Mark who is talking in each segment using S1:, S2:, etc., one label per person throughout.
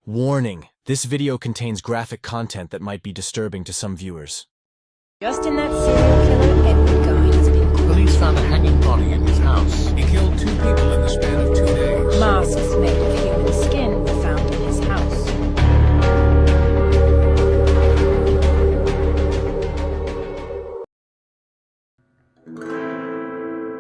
S1: Warning: this video contains graphic content that might be disturbing to some viewers.
S2: Just in that serial killer, Edward Gein has been caught.
S3: Police found a hanging body in his house. He killed 2 people in the span of 2 days.
S2: Masks made of human skin were found in his house.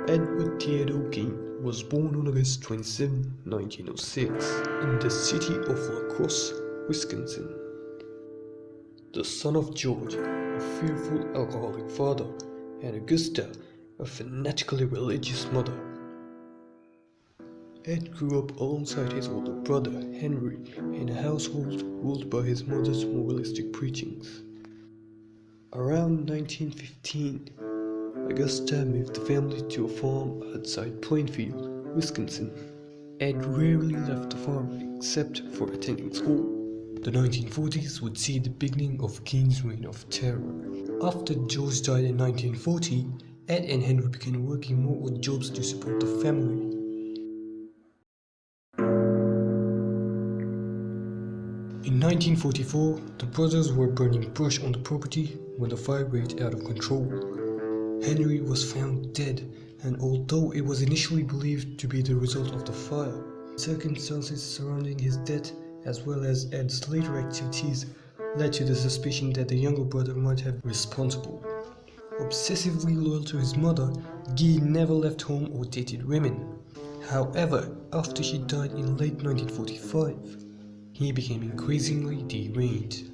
S4: Edward Gein was born on August 27, 1906, in the city of La Crosse, Wisconsin. The son of George, a fearful alcoholic father, and Augusta, a fanatically religious mother. Ed grew up alongside his older brother, Henry, in a household ruled by his mother's moralistic preachings. Around 1915, Augusta moved the family to a farm outside Plainfield, Wisconsin. Ed rarely left the farm except for attending school. The 1940s would see the beginning of Gein's reign of terror. After George died in 1940, Ed and Henry began working more odd jobs to support the family. In 1944, the brothers were burning brush on the property when the fire raged out of control. Henry was found dead, and although it was initially believed to be the result of the fire, circumstances surrounding his death as well as Ed's later activities led to the suspicion that the younger brother might have been responsible. Obsessively loyal to his mother, Gein never left home or dated women. However, after she died in late 1945, he became increasingly deranged.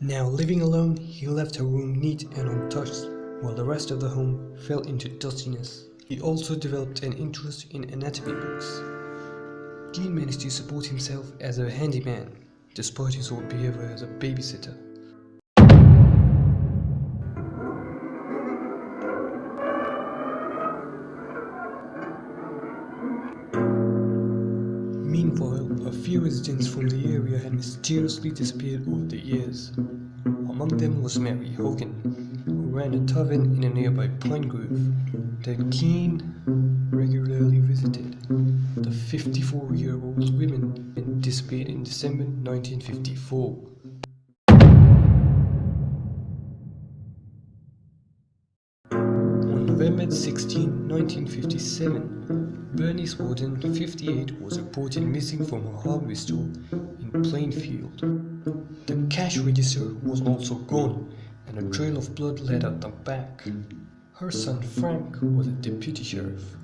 S4: Now living alone, he left her room neat and untouched, while the rest of the home fell into dustiness. He also developed an interest in anatomy books. Gein managed to support himself as a handyman, despite his odd behavior as a babysitter. Meanwhile, a few residents from the area had mysteriously disappeared over the years. Among them was Mary Hogan, who ran a tavern in a nearby pine grove that Gein regularly visited. The 54-year-old woman disappeared in December 1954. On November 16, 1957, Bernice Warden, 58, was reported missing from her hardware store in Plainfield. The cash register was also gone, and a trail of blood led out the back. Her son Frank was a deputy sheriff.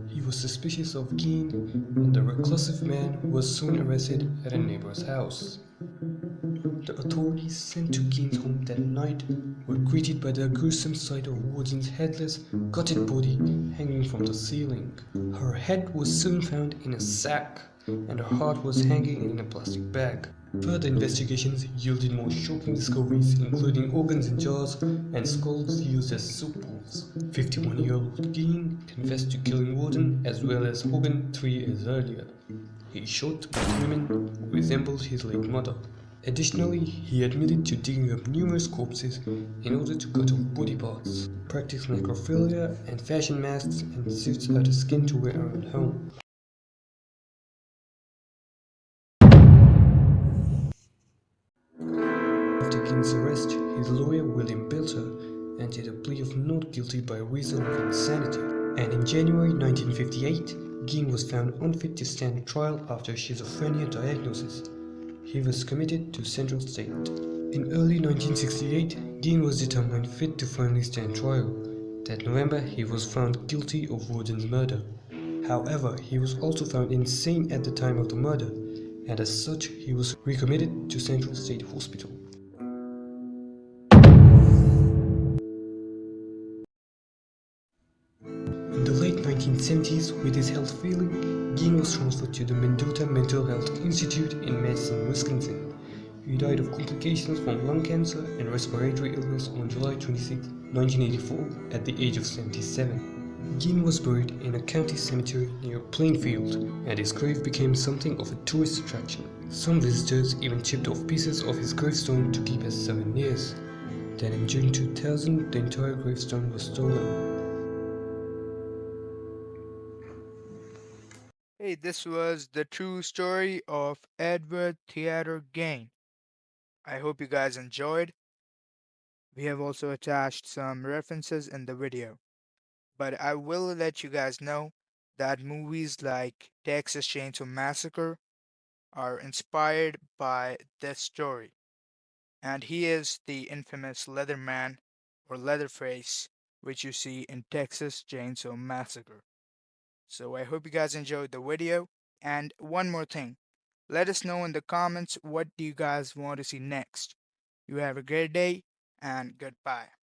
S4: He was suspicious of Gein, and the reclusive man was soon arrested at a neighbor's house. The authorities sent to Gein's home that night were greeted by the gruesome sight of Warden's headless, gutted body hanging from the ceiling. Her head was soon found in a sack, and her heart was hanging in a plastic bag. Further investigations yielded more shocking discoveries, including organs in jars and skulls used as soup bowls. 51-year-old Gein confessed to killing Warden as well as Hogan 3 years earlier. He shot both women who resembled his late mother. Additionally, he admitted to digging up numerous corpses in order to cut off body parts, practiced necrophilia, and fashioned masks and suits out of skin to wear around home. After Gein's arrest, his lawyer William Belter entered a plea of not guilty by reason of insanity, and in January 1958, Gein was found unfit to stand trial after a schizophrenia diagnosis. He was committed to Central State. In early 1968, Gein was determined fit to finally stand trial. That November, he was found guilty of Warden's murder. However, he was also found insane at the time of the murder, and as such, he was recommitted to Central State Hospital. In the late 1970s, with his health failing, Gein was transferred to the Mendota Mental Health Institute in Madison, Wisconsin. He died of complications from lung cancer and respiratory illness on July 26, 1984, at the age of 77. Gein was buried in a county cemetery near Plainfield, and his grave became something of a tourist attraction. Some visitors even chipped off pieces of his gravestone to keep as souvenirs. Then in June 2000, the entire gravestone was stolen.
S5: Hey Hey, this was the true story of Edward Theater Gein. I hope you guys enjoyed. We have also attached some references in the video, but I will let you guys know that movies like Texas Chainsaw Massacre are inspired by this story, and he is the infamous Leatherman or Leatherface, which you see in Texas Chainsaw Massacre. So I hope you guys enjoyed the video. And one more thing, let us know in the comments what do you guys want to see next. You have a great day and goodbye.